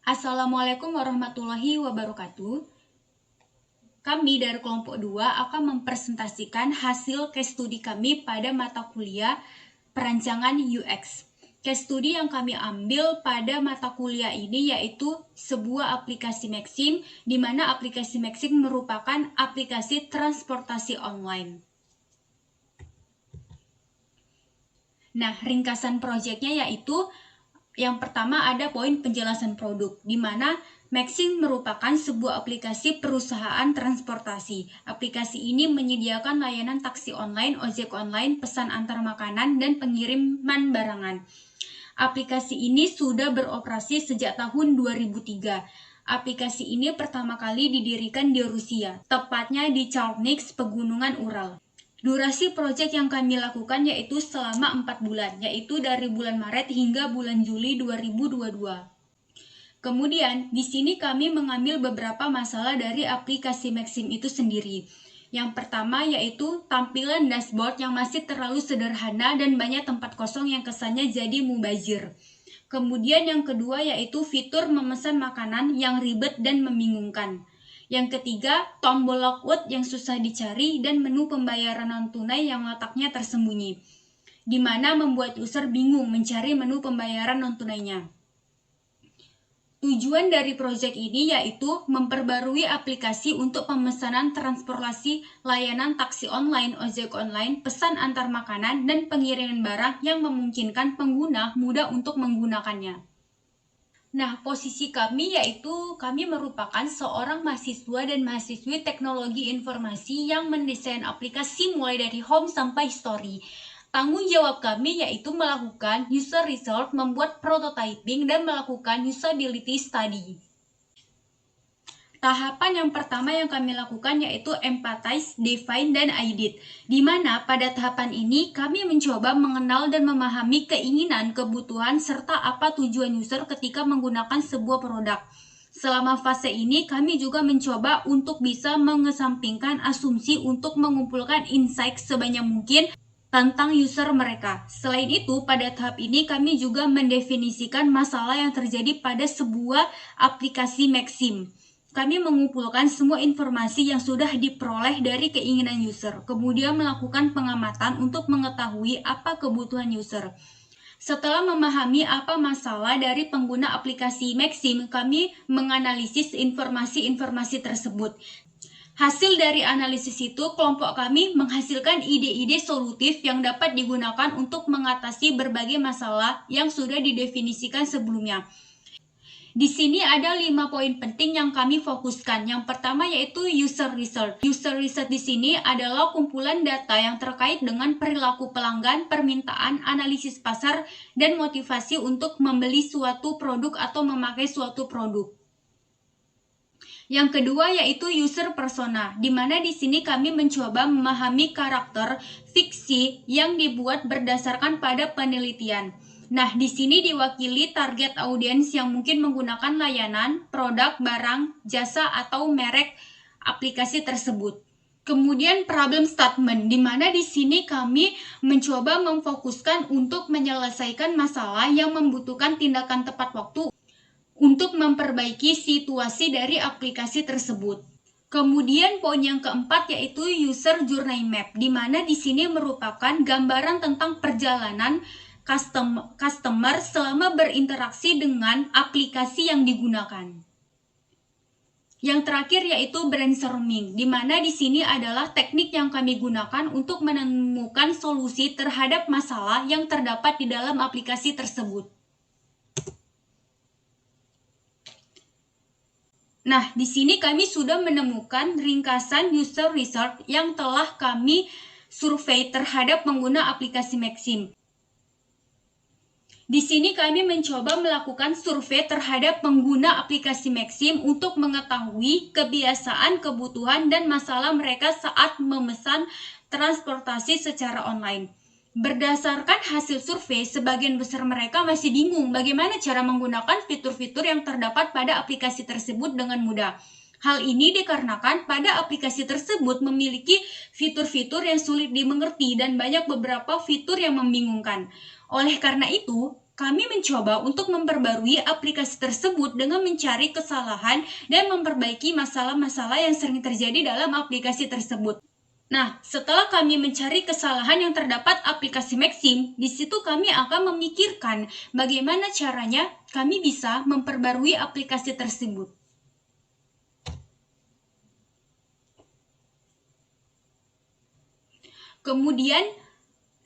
Assalamualaikum warahmatullahi wabarakatuh. Kami dari kelompok 2 akan mempresentasikan hasil case study kami pada mata kuliah perancangan UX. Case study yang kami ambil pada mata kuliah ini yaitu sebuah aplikasi Maxim, di mana aplikasi Maxim merupakan aplikasi transportasi online. Nah, ringkasan proyeknya yaitu yang pertama ada poin penjelasan produk, di mana Maxim merupakan sebuah aplikasi perusahaan transportasi. Aplikasi ini menyediakan layanan taksi online, ojek online, pesan antar makanan, dan pengiriman barangan. Aplikasi ini sudah beroperasi sejak tahun 2003. Aplikasi ini pertama kali didirikan di Rusia, tepatnya di Chalnix, Pegunungan Ural. Durasi proyek yang kami lakukan yaitu selama 4 bulan, yaitu dari bulan Maret hingga bulan Juli 2022. Kemudian, di sini kami mengambil beberapa masalah dari aplikasi Maxim itu sendiri. Yang pertama yaitu tampilan dashboard yang masih terlalu sederhana dan banyak tempat kosong yang kesannya jadi mubazir. Kemudian yang kedua yaitu fitur memesan makanan yang ribet dan membingungkan. Yang ketiga, tombol logout yang susah dicari dan menu pembayaran non-tunai yang letaknya tersembunyi, di mana membuat user bingung mencari menu pembayaran non-tunainya. Tujuan dari proyek ini yaitu memperbarui aplikasi untuk pemesanan transportasi, layanan taksi online, ojek online, pesan antar makanan, dan pengiriman barang yang memungkinkan pengguna mudah untuk menggunakannya. Nah, posisi kami yaitu kami merupakan seorang mahasiswa dan mahasiswi teknologi informasi yang mendesain aplikasi mulai dari home sampai story. Tanggung jawab kami yaitu melakukan user research, membuat prototyping, dan melakukan usability study. Tahapan yang pertama yang kami lakukan yaitu empathize, define, dan audit, di mana pada tahapan ini kami mencoba mengenal dan memahami keinginan, kebutuhan, serta apa tujuan user ketika menggunakan sebuah produk. Selama fase ini kami juga mencoba untuk bisa mengesampingkan asumsi untuk mengumpulkan insight sebanyak mungkin tentang user mereka. Selain itu, pada tahap ini kami juga mendefinisikan masalah yang terjadi pada sebuah aplikasi Maxim. Kami mengumpulkan semua informasi yang sudah diperoleh dari keinginan user, kemudian melakukan pengamatan untuk mengetahui apa kebutuhan user. Setelah memahami apa masalah dari pengguna aplikasi Maxim, kami menganalisis informasi-informasi tersebut. Hasil dari analisis itu, kelompok kami menghasilkan ide-ide solutif yang dapat digunakan untuk mengatasi berbagai masalah yang sudah didefinisikan sebelumnya. Di sini ada 5 poin penting yang kami fokuskan. Yang pertama yaitu user research. User research di sini adalah kumpulan data yang terkait dengan perilaku pelanggan, permintaan, analisis pasar, dan motivasi untuk membeli suatu produk atau memakai suatu produk. Yang kedua yaitu user persona, di mana di sini kami mencoba memahami karakter fiksi yang dibuat berdasarkan pada penelitian. Nah, di sini diwakili target audiens yang mungkin menggunakan layanan, produk, barang, jasa, atau merek aplikasi tersebut. Kemudian problem statement, di mana di sini kami mencoba memfokuskan untuk menyelesaikan masalah yang membutuhkan tindakan tepat waktu untuk memperbaiki situasi dari aplikasi tersebut. Kemudian poin yang keempat yaitu user journey map, di mana di sini merupakan gambaran tentang perjalanan customer selama berinteraksi dengan aplikasi yang digunakan. Yang terakhir yaitu brainstorming, di mana di sini adalah teknik yang kami gunakan untuk menemukan solusi terhadap masalah yang terdapat di dalam aplikasi tersebut. Nah, di sini kami sudah menemukan ringkasan user research yang telah kami survei terhadap pengguna aplikasi Maxim. Di sini kami mencoba melakukan survei terhadap pengguna aplikasi Maxim untuk mengetahui kebiasaan, kebutuhan, dan masalah mereka saat memesan transportasi secara online. Berdasarkan hasil survei, sebagian besar mereka masih bingung bagaimana cara menggunakan fitur-fitur yang terdapat pada aplikasi tersebut dengan mudah. Hal ini dikarenakan pada aplikasi tersebut memiliki fitur-fitur yang sulit dimengerti dan banyak beberapa fitur yang membingungkan. Oleh karena itu, kami mencoba untuk memperbarui aplikasi tersebut dengan mencari kesalahan dan memperbaiki masalah-masalah yang sering terjadi dalam aplikasi tersebut. Nah, setelah kami mencari kesalahan yang terdapat aplikasi Maxim, di situ kami akan memikirkan bagaimana caranya kami bisa memperbarui aplikasi tersebut. Kemudian,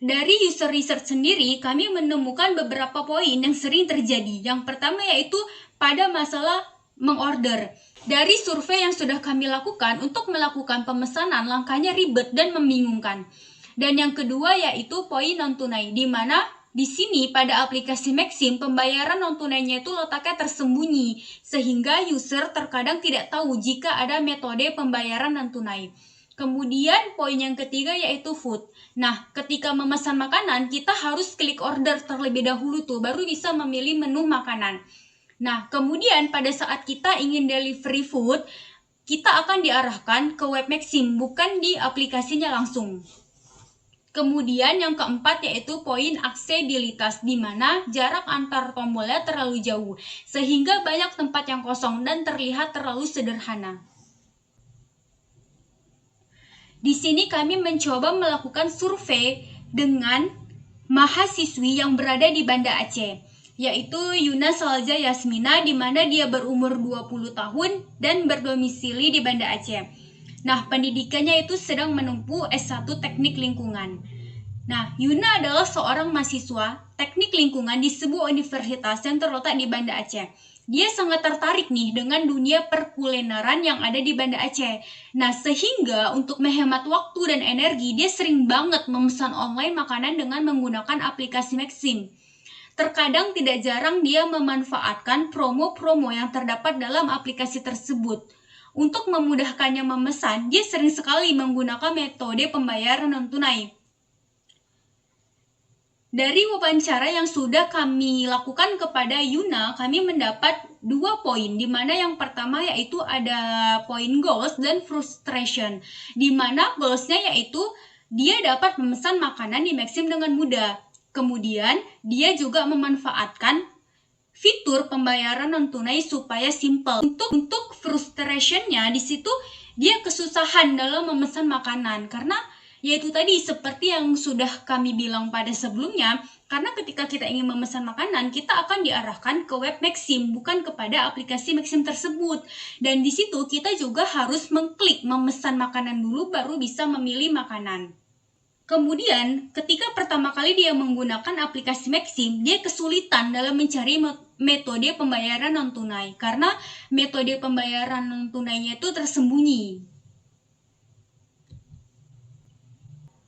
dari user research sendiri, kami menemukan beberapa poin yang sering terjadi. Yang pertama yaitu pada masalah mengorder. Dari survei yang sudah kami lakukan, untuk melakukan pemesanan langkahnya ribet dan membingungkan. Dan yang kedua yaitu poin non-tunai, di mana di sini pada aplikasi Maxim pembayaran non-tunainya itu letaknya tersembunyi, sehingga user terkadang tidak tahu jika ada metode pembayaran non-tunai. Kemudian poin yang ketiga yaitu food. Nah, ketika memesan makanan, kita harus klik order terlebih dahulu tuh, baru bisa memilih menu makanan. Nah, kemudian pada saat kita ingin delivery food, kita akan diarahkan ke web Maxim, bukan di aplikasinya langsung. Kemudian yang keempat yaitu poin aksesibilitas, di mana jarak antar tombolnya terlalu jauh, sehingga banyak tempat yang kosong dan terlihat terlalu sederhana. Di sini kami mencoba melakukan survei dengan mahasiswi yang berada di Banda Aceh, yaitu Yuna Salja Yasmina, di mana dia berumur 20 tahun dan berdomisili di Banda Aceh. Nah, pendidikannya itu sedang menempuh S1 Teknik Lingkungan. Nah, Yuna adalah seorang mahasiswa teknik lingkungan di sebuah universitas yang terletak di Banda Aceh. Dia sangat tertarik nih dengan dunia perkulineran yang ada di Banda Aceh. Nah, sehingga untuk menghemat waktu dan energi, dia sering banget memesan online makanan dengan menggunakan aplikasi Maxim. Terkadang tidak jarang dia memanfaatkan promo-promo yang terdapat dalam aplikasi tersebut. Untuk memudahkannya memesan, dia sering sekali menggunakan metode pembayaran non-tunai. Dari wawancara yang sudah kami lakukan kepada Yuna, kami mendapat 2 poin, di mana yang pertama yaitu ada poin goals dan frustration, di mana goalsnya yaitu dia dapat memesan makanan di Maxim dengan mudah. Kemudian dia juga memanfaatkan fitur pembayaran non-tunai supaya simple. Untuk frustrationnya di situ dia kesusahan dalam memesan makanan, karena yaitu tadi seperti yang sudah kami bilang pada sebelumnya, karena ketika kita ingin memesan makanan, kita akan diarahkan ke web Maxim, bukan kepada aplikasi Maxim tersebut. Dan di situ kita juga harus mengklik memesan makanan dulu, baru bisa memilih makanan. Kemudian, ketika pertama kali dia menggunakan aplikasi Maxim, dia kesulitan dalam mencari metode pembayaran non-tunai, karena metode pembayaran non-tunainya itu tersembunyi.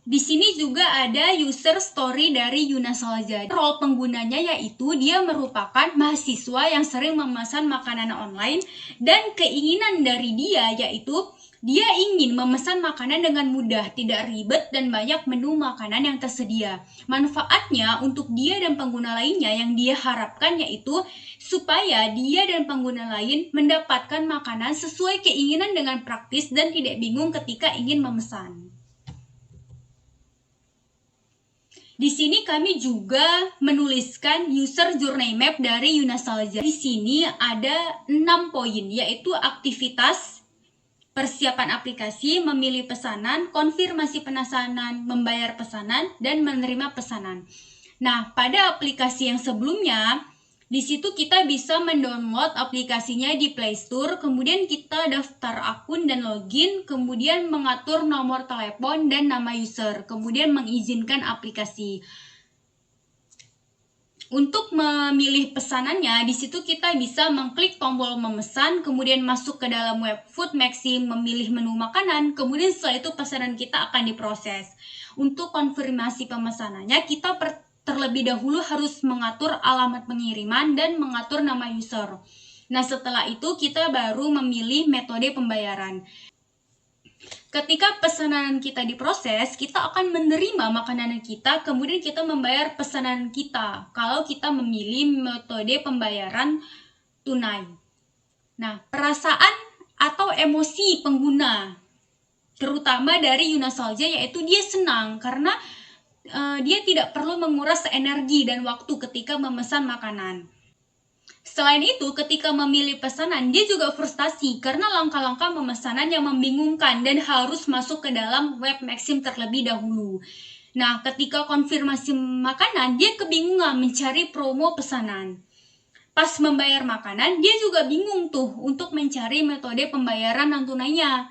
Di sini juga ada user story dari Yuna Salja. Role penggunanya yaitu dia merupakan mahasiswa yang sering memesan makanan online, dan keinginan dari dia yaitu dia ingin memesan makanan dengan mudah, tidak ribet, dan banyak menu makanan yang tersedia. Manfaatnya untuk dia dan pengguna lainnya yang dia harapkan yaitu supaya dia dan pengguna lain mendapatkan makanan sesuai keinginan dengan praktis dan tidak bingung ketika ingin memesan. Di sini kami juga menuliskan user journey map dari Yuna Salja. Di sini ada 6 poin, yaitu aktivitas, persiapan aplikasi, memilih pesanan, konfirmasi pemesanan, membayar pesanan, dan menerima pesanan. Nah, pada aplikasi yang sebelumnya, di situ kita bisa mendownload aplikasinya di Play Store, kemudian kita daftar akun dan login, kemudian mengatur nomor telepon dan nama user, kemudian mengizinkan aplikasi. Untuk memilih pesanannya, di situ kita bisa mengklik tombol memesan, kemudian masuk ke dalam web Food Maxim, memilih menu makanan, kemudian setelah itu pesanan kita akan diproses. Untuk konfirmasi pemesanannya, kita terlebih dahulu harus mengatur alamat pengiriman dan mengatur nama user. Nah, setelah itu kita baru memilih metode pembayaran. Ketika pesanan kita diproses, kita akan menerima makanan kita, kemudian kita membayar pesanan kita kalau kita memilih metode pembayaran tunai. Nah, perasaan atau emosi pengguna, terutama dari Yuna Salja, yaitu dia senang karena dia tidak perlu menguras energi dan waktu ketika memesan makanan. Selain itu, ketika memilih pesanan, dia juga frustasi karena langkah-langkah pemesanan yang membingungkan dan harus masuk ke dalam web Maxim terlebih dahulu. Nah, ketika konfirmasi makanan, dia kebingungan mencari promo pesanan. Pas membayar makanan, dia juga bingung tuh untuk mencari metode pembayaran non tunainya.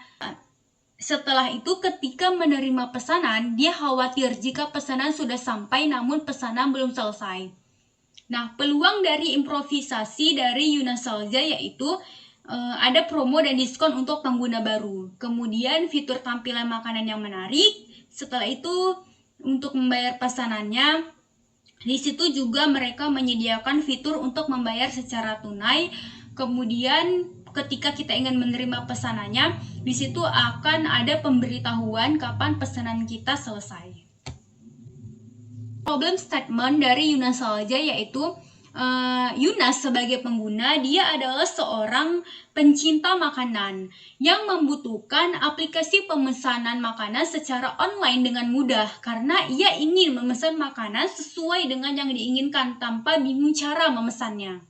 Setelah itu, ketika menerima pesanan, dia khawatir jika pesanan sudah sampai namun pesanan belum selesai. Nah, peluang dari improvisasi dari Yunasalza yaitu ada promo dan diskon untuk pengguna baru. Kemudian fitur tampilan makanan yang menarik. Setelah itu, untuk membayar pesanannya, di situ juga mereka menyediakan fitur untuk membayar secara tunai. Kemudian ketika kita ingin menerima pesanannya, di situ akan ada pemberitahuan kapan pesanan kita selesai. Problem statement dari Yunasalza yaitu Yunas sebagai pengguna, dia adalah seorang pencinta makanan yang membutuhkan aplikasi pemesanan makanan secara online dengan mudah karena ia ingin memesan makanan sesuai dengan yang diinginkan tanpa bingung cara memesannya.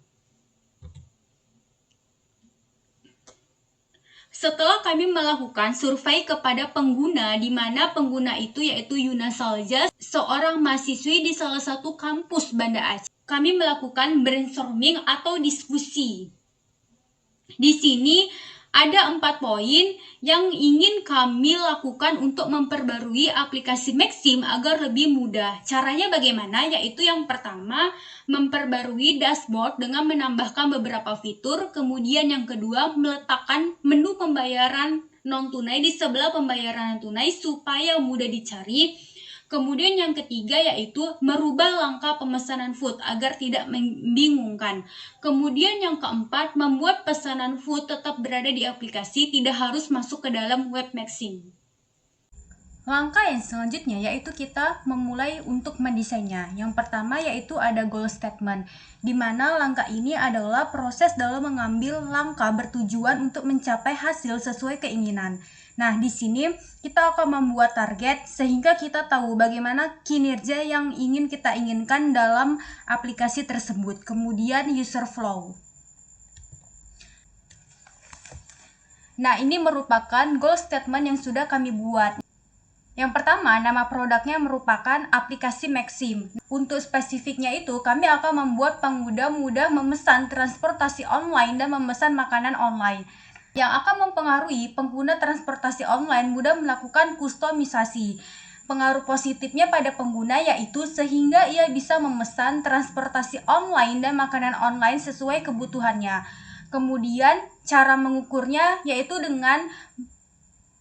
Setelah kami melakukan survei kepada pengguna, di mana pengguna itu yaitu Yunasalza, seorang mahasiswi di salah satu kampus Banda Aceh. Kami melakukan brainstorming atau diskusi. Di sini ada 4 poin yang ingin kami lakukan untuk memperbarui aplikasi Maxim agar lebih mudah. Caranya bagaimana? Yaitu yang pertama, memperbarui dashboard dengan menambahkan beberapa fitur. Kemudian yang kedua, meletakkan menu pembayaran non-tunai di sebelah pembayaran tunai supaya mudah dicari. Kemudian yang ketiga yaitu merubah langkah pemesanan food agar tidak membingungkan. Kemudian yang keempat, membuat pesanan food tetap berada di aplikasi, tidak harus masuk ke dalam web Maxim. Langkah yang selanjutnya yaitu kita memulai untuk mendesainnya. Yang pertama yaitu ada goal statement, di mana langkah ini adalah proses dalam mengambil langkah bertujuan untuk mencapai hasil sesuai keinginan. Nah, di sini kita akan membuat target sehingga kita tahu bagaimana kinerja yang ingin kita inginkan dalam aplikasi tersebut. Kemudian user flow. Nah, ini merupakan goal statement yang sudah kami buat. Yang pertama, nama produknya merupakan aplikasi Maxim. Untuk spesifiknya itu, kami akan membuat pengguna mudah memesan transportasi online dan memesan makanan online. Yang akan mempengaruhi pengguna transportasi online mudah melakukan kustomisasi. Pengaruh positifnya pada pengguna yaitu sehingga ia bisa memesan transportasi online dan makanan online sesuai kebutuhannya. Kemudian, cara mengukurnya yaitu dengan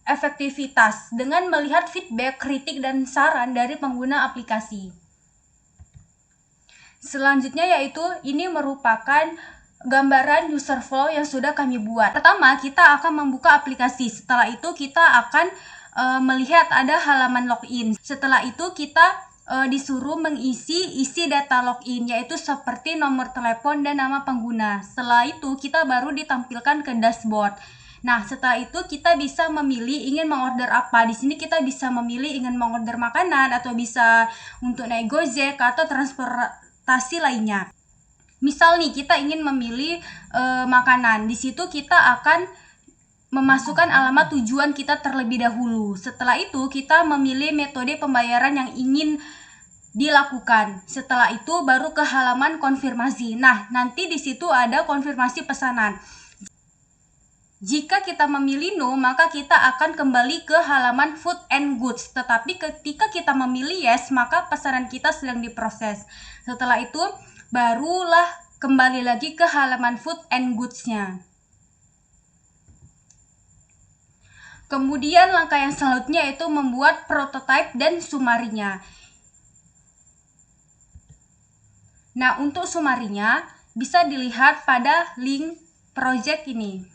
efektivitas dengan melihat feedback, kritik, dan saran dari pengguna aplikasi. Selanjutnya yaitu ini merupakan gambaran user flow yang sudah kami buat. Pertama, kita akan membuka aplikasi. Setelah itu kita akan melihat ada halaman login. Setelah itu kita disuruh isi data login, yaitu seperti nomor telepon dan nama pengguna. Setelah itu kita baru ditampilkan ke dashboard. Nah, setelah itu kita bisa memilih ingin mengorder apa. Di sini kita bisa memilih ingin mengorder makanan atau bisa untuk naik Gojek atau transportasi lainnya. Misal nih kita ingin memilih makanan. Di situ kita akan memasukkan alamat tujuan kita terlebih dahulu. Setelah itu kita memilih metode pembayaran yang ingin dilakukan. Setelah itu baru ke halaman konfirmasi. Nah, nanti di situ ada konfirmasi pesanan. Jika kita memilih no, maka kita akan kembali ke halaman food and goods. Tetapi ketika kita memilih yes, maka pesanan kita sedang diproses. Setelah itu, barulah kembali lagi ke halaman food and goods-nya. Kemudian langkah yang selanjutnya yaitu membuat prototipe dan sumarinya. Nah, untuk sumarinya bisa dilihat pada link project ini.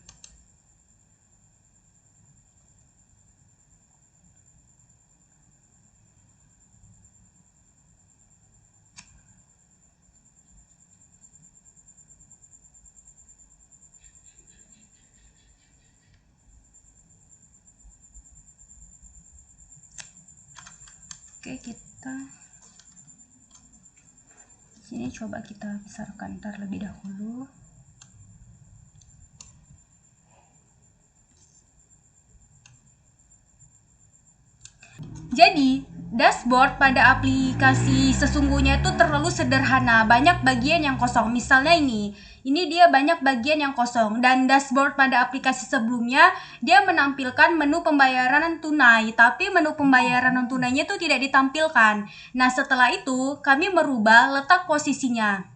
Oke, kita. Sini coba kita besarkan terlebih dahulu. Jadi, dashboard pada aplikasi sesungguhnya itu terlalu sederhana, banyak bagian yang kosong. Misalnya ini dia banyak bagian yang kosong, dan dashboard pada aplikasi sebelumnya dia menampilkan menu pembayaran tunai, tapi menu pembayaran non tunainya itu tidak ditampilkan. Nah, setelah itu kami merubah letak posisinya.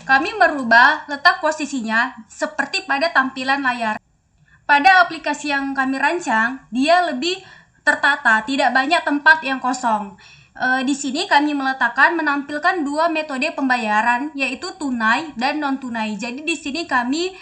Kami merubah letak posisinya seperti pada tampilan layar. Pada aplikasi yang kami rancang, dia lebih tertata, tidak banyak tempat yang kosong. Di sini kami menampilkan dua metode pembayaran, yaitu tunai dan non-tunai. Jadi di sini kami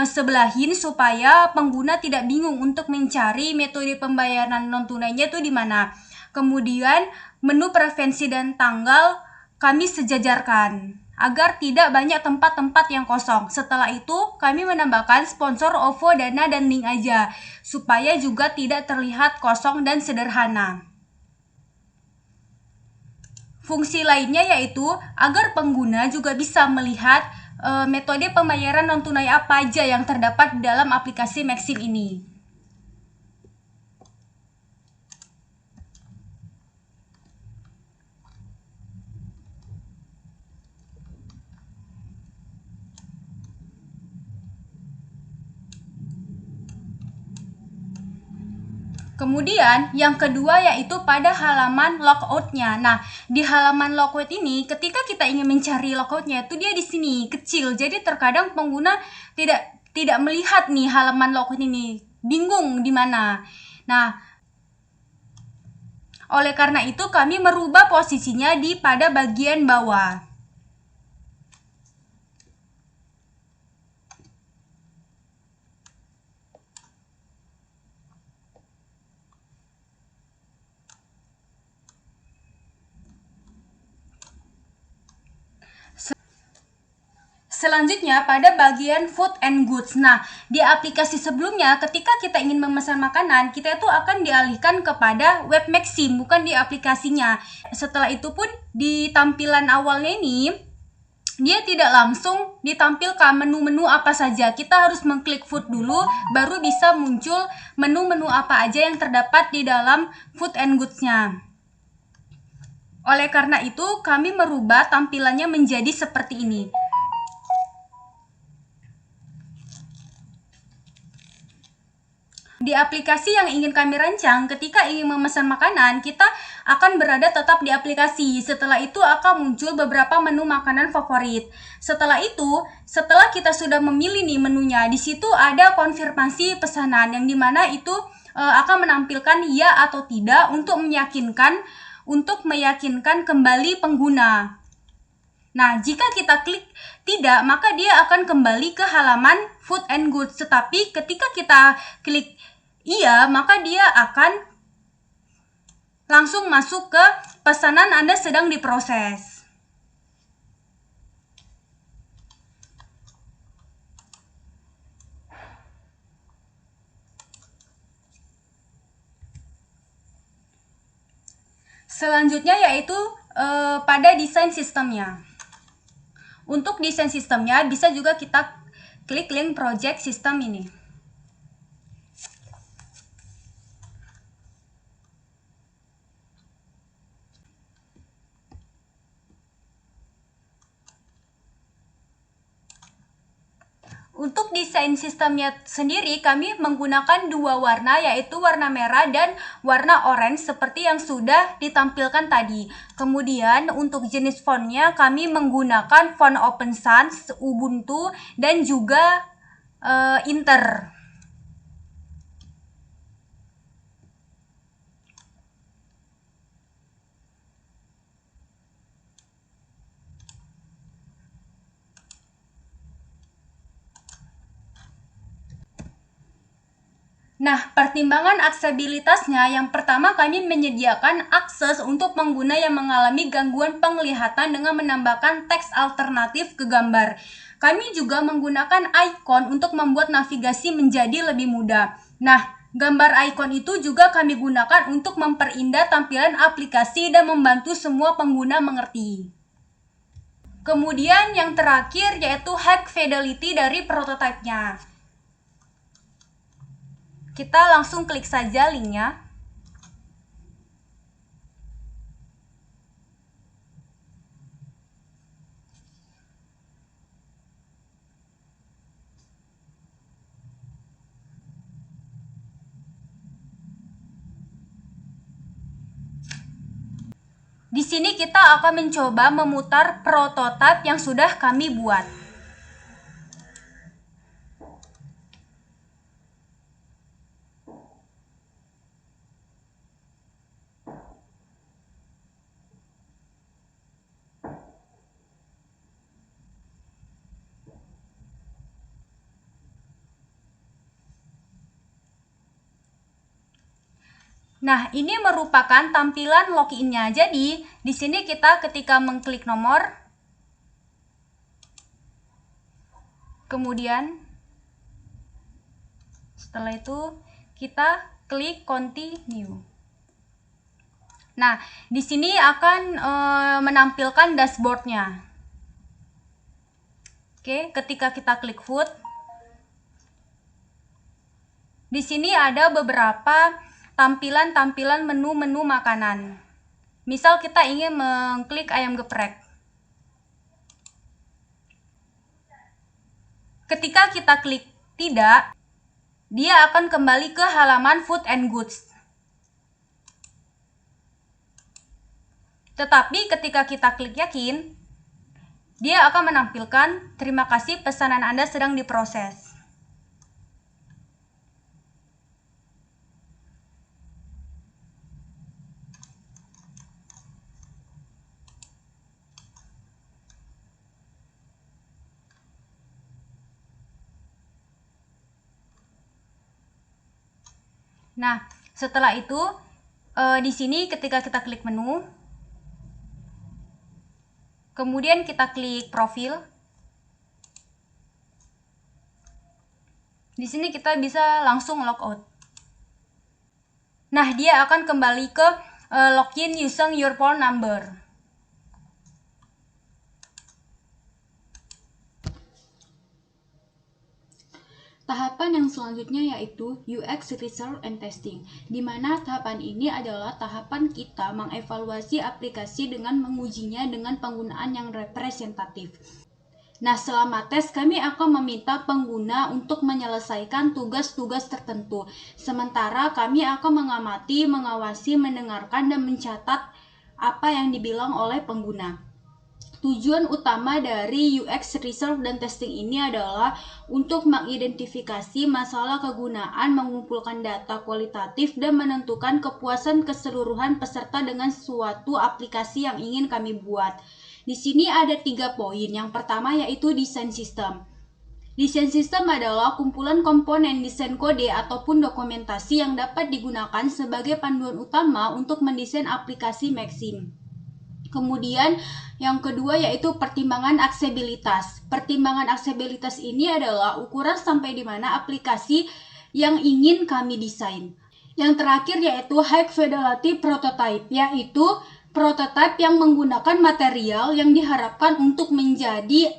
sebelahin supaya pengguna tidak bingung untuk mencari metode pembayaran non-tunainya itu di mana. Kemudian menu preferensi dan tanggal kami sejajarkan agar tidak banyak tempat-tempat yang kosong. Setelah itu, kami menambahkan sponsor, OVO, Dana, dan link aja, supaya juga tidak terlihat kosong dan sederhana. Fungsi lainnya yaitu agar pengguna juga bisa melihat metode pembayaran non-tunai apa aja yang terdapat dalam aplikasi Maxim ini. Kemudian yang kedua yaitu pada halaman logout-nya. Nah, di halaman logout ini ketika kita ingin mencari logout-nya itu dia di sini kecil. Jadi terkadang pengguna tidak melihat nih halaman logout ini, bingung di mana. Nah, oleh karena itu kami merubah posisinya di pada bagian bawah. Selanjutnya pada bagian food and goods. Nah, di aplikasi sebelumnya ketika kita ingin memesan makanan, kita itu akan dialihkan kepada web Maxim, bukan di aplikasinya. Setelah itu pun di tampilan awalnya ini dia tidak langsung ditampilkan menu-menu apa saja. Kita harus mengklik food dulu, baru bisa muncul menu-menu apa aja yang terdapat di dalam food and goods-nya. Oleh karena itu, kami merubah tampilannya menjadi seperti ini. Di aplikasi yang ingin kami rancang, ketika ingin memesan makanan, kita akan berada tetap di aplikasi. Setelah itu akan muncul beberapa menu makanan favorit. Setelah itu, setelah kita sudah memilih nih menunya, di situ ada konfirmasi pesanan yang dimana itu akan menampilkan ya atau tidak untuk meyakinkan kembali pengguna. Nah, jika kita klik tidak, maka dia akan kembali ke halaman food and goods. Tetapi ketika kita klik iya, maka dia akan langsung masuk ke pesanan Anda sedang diproses. Selanjutnya yaitu pada desain sistemnya. Untuk desain sistemnya bisa juga kita klik link project system ini. Untuk desain sistemnya sendiri kami menggunakan dua warna, yaitu warna merah dan warna orange seperti yang sudah ditampilkan tadi. Kemudian untuk jenis fontnya kami menggunakan font Open Sans, Ubuntu, dan juga Inter. Nah, pertimbangan aksesibilitasnya yang pertama kami menyediakan akses untuk pengguna yang mengalami gangguan penglihatan dengan menambahkan teks alternatif ke gambar. Kami juga menggunakan ikon untuk membuat navigasi menjadi lebih mudah. Nah, gambar ikon itu juga kami gunakan untuk memperindah tampilan aplikasi dan membantu semua pengguna mengerti. Kemudian yang terakhir yaitu high fidelity dari prototipenya. Kita langsung klik saja linknya. Di sini kita akan mencoba memutar prototipe yang sudah kami buat. Nah, ini merupakan tampilan login-nya. Jadi, di sini kita ketika mengklik nomor, kemudian setelah itu kita klik continue. Nah, di sini akan menampilkan dashboard-nya. Oke, ketika kita klik food, di sini ada beberapa tampilan menu-menu makanan. Misal kita ingin mengklik ayam geprek. Ketika kita klik tidak, dia akan kembali ke halaman food and goods. Tetapi ketika kita klik yakin, dia akan menampilkan terima kasih pesanan Anda sedang diproses. Nah, setelah itu di sini ketika kita klik menu, kemudian kita klik profil. Di sini kita bisa langsung logout. Nah, dia akan kembali ke login using your phone number. Tahapan yang selanjutnya yaitu UX Research and Testing, di mana tahapan ini adalah tahapan kita mengevaluasi aplikasi dengan mengujinya dengan penggunaan yang representatif. Nah, selama tes kami akan meminta pengguna untuk menyelesaikan tugas-tugas tertentu. Sementara kami akan mengamati, mengawasi, mendengarkan, dan mencatat apa yang dibilang oleh pengguna. Tujuan utama dari UX Research dan Testing ini adalah untuk mengidentifikasi masalah kegunaan, mengumpulkan data kualitatif, dan menentukan kepuasan keseluruhan peserta dengan suatu aplikasi yang ingin kami buat. Di sini ada 3 poin. Yang pertama yaitu desain sistem. Desain sistem adalah kumpulan komponen desain kode ataupun dokumentasi yang dapat digunakan sebagai panduan utama untuk mendesain aplikasi Maxim. Kemudian yang kedua yaitu pertimbangan aksesibilitas. Pertimbangan aksesibilitas ini adalah ukuran sampai di mana aplikasi yang ingin kami desain. Yang terakhir yaitu high fidelity prototype, yaitu prototipe yang menggunakan material yang diharapkan untuk menjadi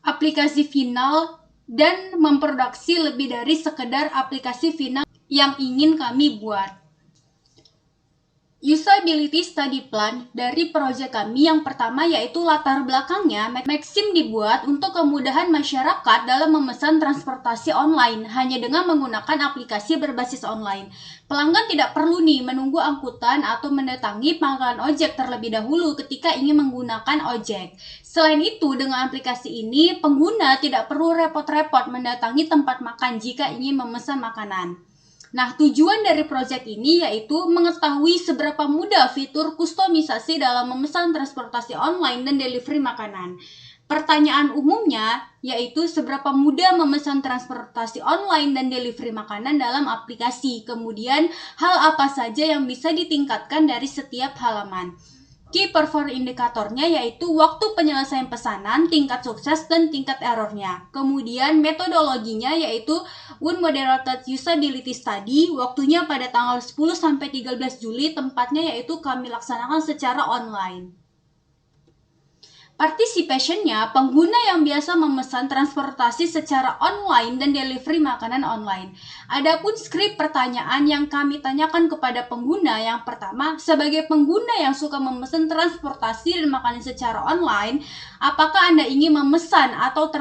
aplikasi final dan memproduksi lebih dari sekedar aplikasi final yang ingin kami buat. Usability Study Plan dari proyek kami yang pertama yaitu latar belakangnya Maxim dibuat untuk kemudahan masyarakat dalam memesan transportasi online hanya dengan menggunakan aplikasi berbasis online. Pelanggan tidak perlu menunggu angkutan atau mendatangi pangkalan ojek terlebih dahulu ketika ingin menggunakan ojek. Selain itu, dengan aplikasi ini pengguna tidak perlu repot-repot mendatangi tempat makan jika ingin memesan makanan. Nah, tujuan dari proyek ini yaitu mengetahui seberapa mudah fitur kustomisasi dalam memesan transportasi online dan delivery makanan. Pertanyaan umumnya yaitu seberapa mudah memesan transportasi online dan delivery makanan dalam aplikasi. Kemudian hal apa saja yang bisa ditingkatkan dari setiap halaman. Key performance indikatornya yaitu waktu penyelesaian pesanan, tingkat sukses, dan tingkat errornya. Kemudian metodologinya yaitu Unmoderated Usability Study, waktunya pada tanggal 10-13 Juli, tempatnya yaitu kami laksanakan secara online. Participationnya, pengguna yang biasa memesan transportasi secara online dan delivery makanan online. Adapun skrip pertanyaan yang kami tanyakan kepada pengguna, yang pertama, sebagai pengguna yang suka memesan transportasi dan makanan secara online, apakah Anda ingin memesan atau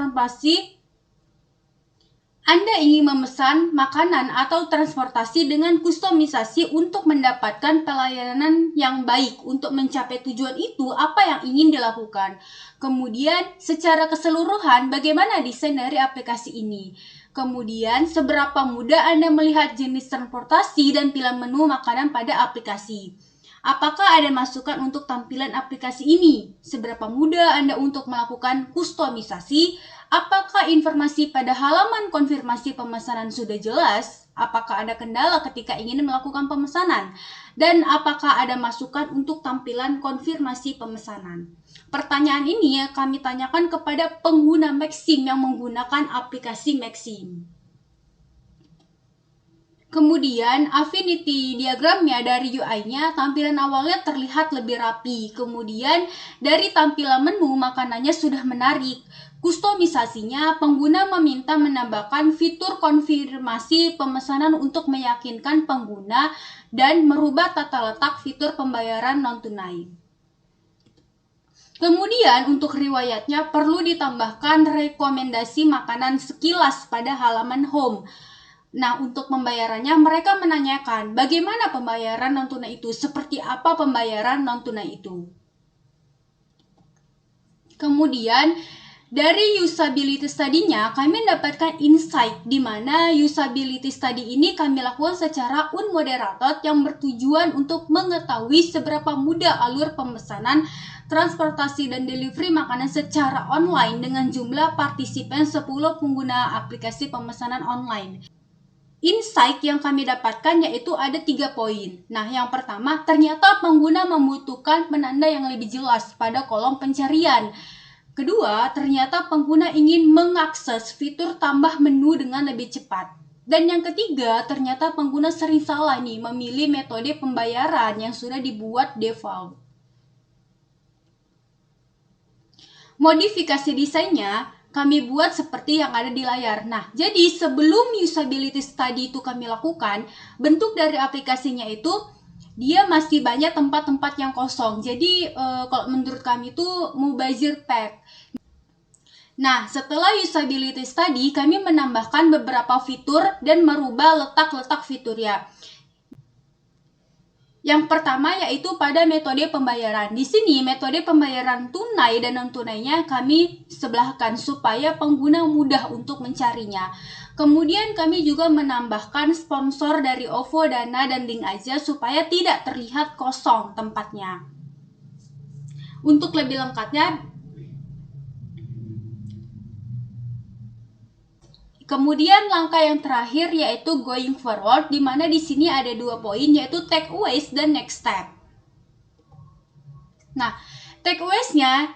Anda ingin memesan makanan atau transportasi dengan kustomisasi untuk mendapatkan pelayanan yang baik. Untuk mencapai tujuan itu, apa yang ingin dilakukan? Kemudian, secara keseluruhan, bagaimana desain dari aplikasi ini? Kemudian, seberapa mudah Anda melihat jenis transportasi dan pilihan menu makanan pada aplikasi? Apakah ada masukan untuk tampilan aplikasi ini? Seberapa mudah Anda untuk melakukan kustomisasi? Apakah informasi pada halaman konfirmasi pemesanan sudah jelas? Apakah ada kendala ketika ingin melakukan pemesanan? Dan apakah ada masukan untuk tampilan konfirmasi pemesanan? Pertanyaan ini kami tanyakan kepada pengguna Maxim yang menggunakan aplikasi Maxim. Kemudian affinity diagramnya dari UI-nya, tampilan awalnya terlihat lebih rapi. Kemudian dari tampilan menu makanannya sudah menarik. Kustomisasinya, pengguna meminta menambahkan fitur konfirmasi pemesanan untuk meyakinkan pengguna dan merubah tata letak fitur pembayaran non-tunai. Kemudian untuk riwayatnya perlu ditambahkan rekomendasi makanan sekilas pada halaman home. Nah, untuk pembayarannya mereka menanyakan bagaimana pembayaran non-tunai itu, seperti apa pembayaran non-tunai itu. Kemudian dari usability study-nya kami mendapatkan insight di mana usability study ini kami lakukan secara unmoderated yang bertujuan untuk mengetahui seberapa mudah alur pemesanan transportasi dan delivery makanan secara online dengan jumlah partisipan 10 pengguna aplikasi pemesanan online. Insight yang kami dapatkan yaitu ada 3 poin. Nah, yang pertama, ternyata pengguna membutuhkan penanda yang lebih jelas pada kolom pencarian. Kedua, ternyata pengguna ingin mengakses fitur tambah menu dengan lebih cepat. Dan yang ketiga, ternyata pengguna sering salah memilih metode pembayaran yang sudah dibuat default. Modifikasi desainnya kami buat seperti yang ada di layar. Nah, jadi sebelum usability study itu kami lakukan, bentuk dari aplikasinya itu dia masih banyak tempat-tempat yang kosong. Jadi kalau menurut kami itu mubazir pack. Nah, setelah usability study, kami menambahkan beberapa fitur dan merubah letak-letak fiturnya. Yang pertama yaitu pada metode pembayaran. Di sini metode pembayaran tunai dan non-tunainya kami sebelahkan supaya pengguna mudah untuk mencarinya. Kemudian kami juga menambahkan sponsor dari OVO, Dana, dan Link Aja supaya tidak terlihat kosong tempatnya. Untuk lebih lengkapnya, kemudian langkah yang terakhir yaitu going forward, di mana di sini ada 2 poin yaitu takeaways dan next step. Nah, takeaways-nya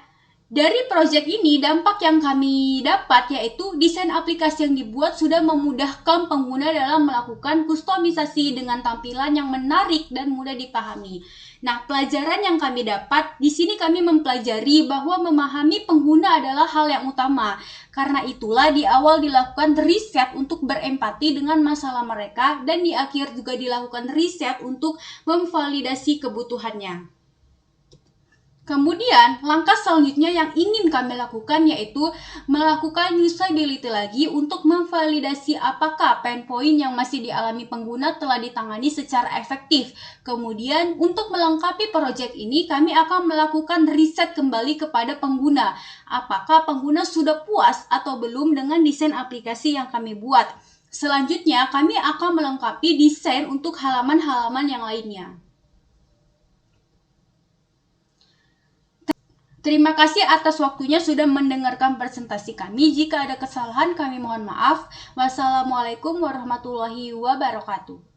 dari proyek ini dampak yang kami dapat yaitu desain aplikasi yang dibuat sudah memudahkan pengguna dalam melakukan kustomisasi dengan tampilan yang menarik dan mudah dipahami. Nah, pelajaran yang kami dapat di sini kami mempelajari bahwa memahami pengguna adalah hal yang utama. Karena itulah di awal dilakukan riset untuk berempati dengan masalah mereka dan di akhir juga dilakukan riset untuk memvalidasi kebutuhannya. Kemudian, langkah selanjutnya yang ingin kami lakukan yaitu melakukan usability lagi untuk memvalidasi apakah pain point yang masih dialami pengguna telah ditangani secara efektif. Kemudian, untuk melengkapi proyek ini, kami akan melakukan riset kembali kepada pengguna. Apakah pengguna sudah puas atau belum dengan desain aplikasi yang kami buat. Selanjutnya, kami akan melengkapi desain untuk halaman-halaman yang lainnya. Terima kasih atas waktunya sudah mendengarkan presentasi kami. Jika ada kesalahan kami mohon maaf. Wassalamualaikum warahmatullahi wabarakatuh.